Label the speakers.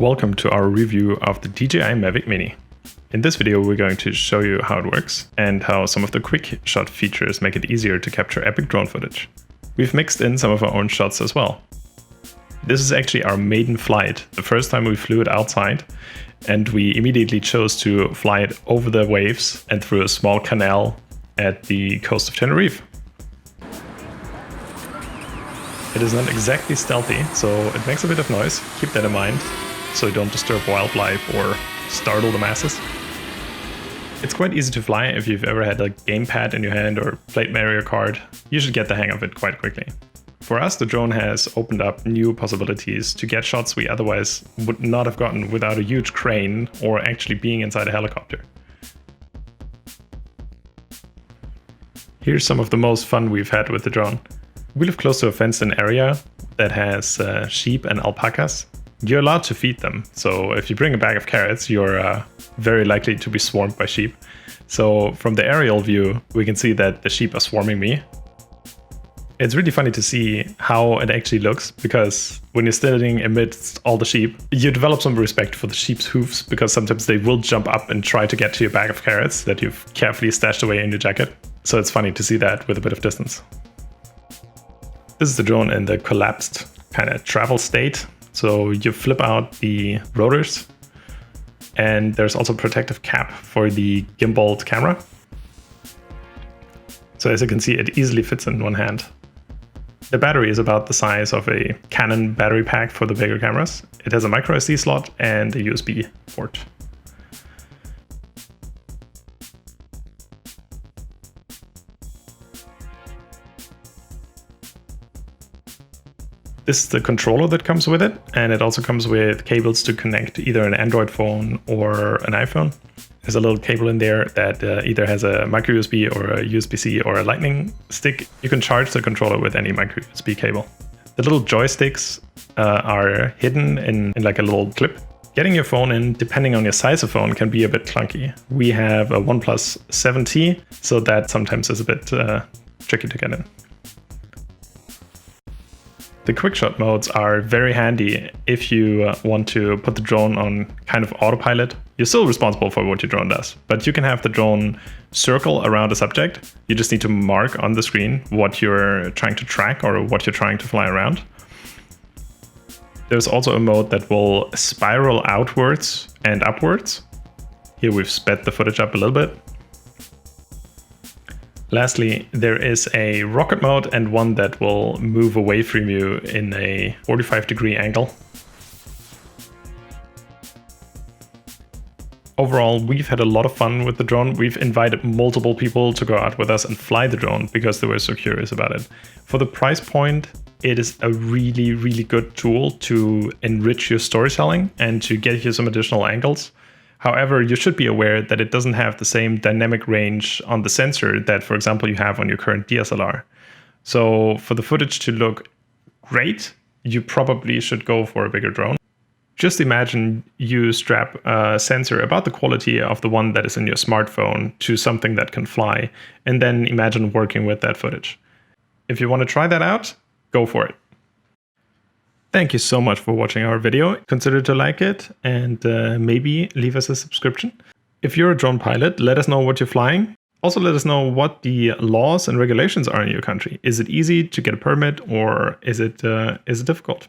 Speaker 1: Welcome to our review of the DJI Mavic Mini. In this video we're going to show you how it works and how some of the Quickshot features make it easier to capture epic drone footage. We've mixed in some of our own shots as well. This is actually our maiden flight, the first time we flew it outside, and we immediately chose to fly it over the waves and through a small canal at the coast of Tenerife. It is not exactly stealthy, so it makes a bit of noise. Keep that in mind, so you don't disturb wildlife or startle the masses. It's quite easy to fly if you've ever had a gamepad in your hand or played Mario Kart. You should get the hang of it quite quickly. For us, the drone has opened up new possibilities to get shots we otherwise would not have gotten without a huge crane or actually being inside a helicopter. Here's some of the most fun we've had with the drone. We live close to a fenced-in area that has sheep and alpacas. You're allowed to feed them, so if you bring a bag of carrots, you're very likely to be swarmed by sheep. So from the aerial view, we can see that the sheep are swarming me. It's really funny to see how it actually looks, because when you're standing amidst all the sheep, you develop some respect for the sheep's hoofs, because sometimes they will jump up and try to get to your bag of carrots that you've carefully stashed away in your jacket. So it's funny to see that with a bit of distance. This is the drone in the collapsed kind of travel state. So you flip out the rotors, and there's also a protective cap for the gimbaled camera. So as you can see, it easily fits in one hand. The battery is about the size of a Canon battery pack for the bigger cameras. It has a micro SD slot and a USB port. This is the controller that comes with it, and it also comes with cables to connect either an Android phone or an iPhone. There's a little cable in there that either has a micro USB or a USB-C or a lightning stick. You can charge the controller with any micro USB cable. The little joysticks are hidden in like a little clip. Getting your phone in, depending on your size of phone, can be a bit clunky. We have a OnePlus 7T, so that sometimes is a bit tricky to get in. The Quickshot modes are very handy if you want to put the drone on kind of autopilot. You're still responsible for what your drone does, but you can have the drone circle around a subject. You just need to mark on the screen what you're trying to track or what you're trying to fly around. There's also a mode that will spiral outwards and upwards. Here we've sped the footage up a little bit. Lastly, there is a rocket mode and one that will move away from you in a 45-degree angle. Overall, we've had a lot of fun with the drone. We've invited multiple people to go out with us and fly the drone because they were so curious about it. For the price point, it is a really, really good tool to enrich your storytelling and to get you some additional angles. However, you should be aware that it doesn't have the same dynamic range on the sensor that, for example, you have on your current DSLR. So for the footage to look great, you probably should go for a bigger drone. Just imagine you strap a sensor about the quality of the one that is in your smartphone to something that can fly, and then imagine working with that footage. If you want to try that out, go for it. Thank you so much for watching our video. Consider to like it and maybe leave us a subscription. If you're a drone pilot, let us know what you're flying. Also let us know what the laws and regulations are in your country. Is it easy to get a permit, or is it difficult?